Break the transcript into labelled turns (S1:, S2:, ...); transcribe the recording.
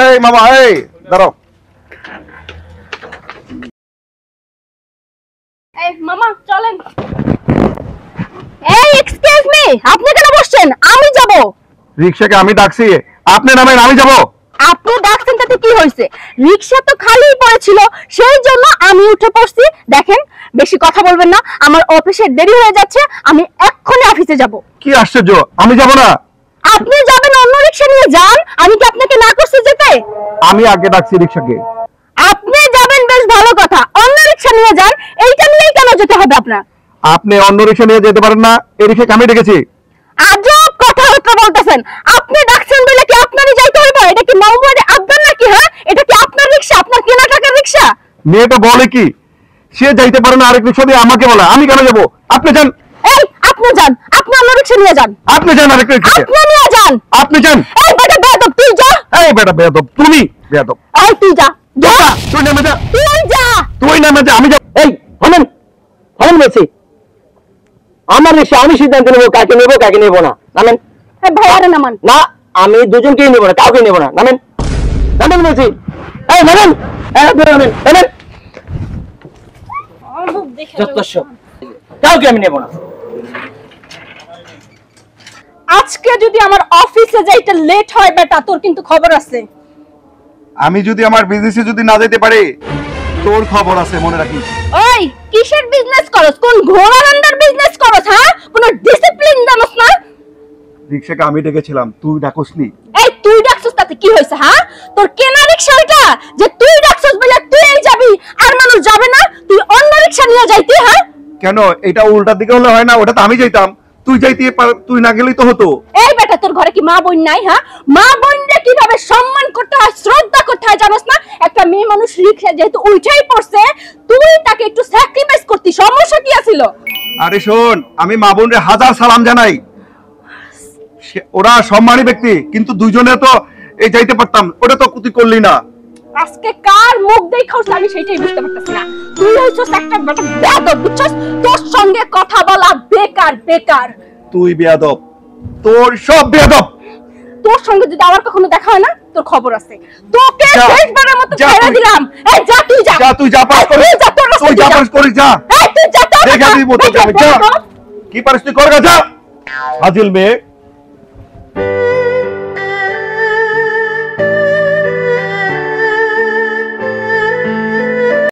S1: এই মামা, এই দাঁড়াও।
S2: এই মামা চলেন। এই এক্সকিউজ মি, আপনি কেন বসছেন? আমি যাব।
S1: রিকশাকে আমি ডাকছি, আপনি নামেন, আমি যাব।
S2: আপনি ডাকছেন তাতে কি হয়েছে? রিকশা তো খালিই পড়েছিল, সেই জন্য আমি উঠে পড়ছি। দেখেন, বেশি কথা বলবেন না, আমার অফিসের দেরি হয়ে যাচ্ছে, আমি এক্ষুনি অফিসে যাব।
S1: কি আশ্চর্য, আমি যাব না।
S2: আপনি যাবেন, অন্য রিকশা নিয়ে যান। আমি কি আপনাকে না করছি যেতে?
S1: আমি আগে ডাকছি রিকশাকে।
S2: আপনি যাবেন, বেশ ভালো কথা, অন্য রিকশা নিয়ে যান। এইটা নিয়েই কেন যেতে হবে আপনার?
S1: আপনি অন্য রিকশা নিয়ে যেতে পারেন না, এই রিকশাকে আমি ডেকেছি।
S2: আজব কথাবার্তা বলতেছেন। আপনি ডাকছেন বলে কি আপনারই যাইতে হইব? এটা কি মামুবাড়ি আব্বার নাকি? হ্যাঁ, এটা কি আপনার রিকশা, আপনার কেনা টাকার রিকশা?
S1: মেয়েটা বলে কি, সে যাইতে পারে না, আরেক রিকশা দিয়ে আমাকে বলে, আমি কেন যাব? আপনি যান।
S2: এই আপনি যান, আপনি অন্য রিকশা নিয়ে যান।
S1: আপনি যান আরেক রিকশা।
S2: আপনি নিয়ে যান।
S1: আপনি যান।
S2: এই বেটা বেয়াদব, তুই যা।
S1: এই বেটা বেয়াদব, তুমি বেয়াদব।
S2: এই তুই যা, যা।
S1: তুই নামে যা,
S2: তুই যা।
S1: তুই নামে যা, আমি যাব।
S3: এই থামেন, থামেন বলছি। আমার রিক্সা, আমি সিদ্ধান্ত নেবো কাকে নেবো কাকে নেবো না। নামেন।
S2: এই ভাই আরে নামান।
S3: না, আমি দুজনকেই নেবো না, কাউকে নেবো না। নামেন, নামেন বলছি। এই নামেন, নামেন, নামেন। কাউকে আমি নেবো না।
S2: আজকে যদি আমার অফিসে যাইতে লেট হয় বেটা, তোর কিন্তু খবর আছে।
S1: আমি যদি আমার বিজনেসে যদি না যেতে পারি, তোর খবর আছে, মনে রাখিস।
S2: ওই কিসের বিজনেস করস? কোন ঘোড়ার আন্ডার বিজনেস করস? হ্যাঁ, কোন ডিসিপ্লিন জানোস না?
S1: রিকশাকে আমি ডেকেছিলাম, তুই ডাকসনি।
S2: এই তুই ডাকছস তাতে কি হইছে? হ্যাঁ, তোর কেনা রিকশা ওইটা, যে তুই ডাকছস বলে তুই যাবি আর মানুষ যাবে না? তুই অন্য রিকশা নিয়ে যাইতি? হ্যাঁ,
S1: কেন এটা উল্টা দিকে হলে হয় না? ওটা তো আমি যাইতাম, তুই যাইতে তুই না গেলেই তো হতো।
S2: এই বেটা, তোর ঘরে কি মা বোন নাই? হ্যাঁ, মা বোনকে কিভাবে সম্মান করতে হয়, শ্রদ্ধা করতে হয় জানোস না? একটা মেয়ে মানুষ রিকশা যেহেতু উঠাই পড়ছে, তুই তাকে একটু স্যাক্রিফাইস করতি, সমস্যা কি আছিল?
S1: আরে শোন, আমি মা বোনরে হাজার সালাম জানাই, ওরা সম্মানী ব্যক্তি, কিন্তু দুইজনে তো এই যাইতে পারতাম, ওটা তো তুই করলি না।
S2: আজকে কার মুখ দেখাস আমি সেটাই বুঝতে পারতেছি না। তুই হইছস একটা বেয়াদব, বুঝছস? তোর সঙ্গে কথা বলা বেকার বেকার।
S1: তুই বেয়াদব, তোর সব বেয়াদব।
S2: তোর সঙ্গে যদি আবার কখনো দেখা হয় না, তোর খবর আছে। তোকে শেষবারের মতো ছেড়ে দিলাম। এই যা, তুই যা।
S1: যা, তুই যা পাস করিস, তুই যা পাস করিস, যা।
S2: এই তুই যা,
S1: দেখা দিব তোকে, যা। কি পারিস তুই কর, যা। হাজিল মেয়ে।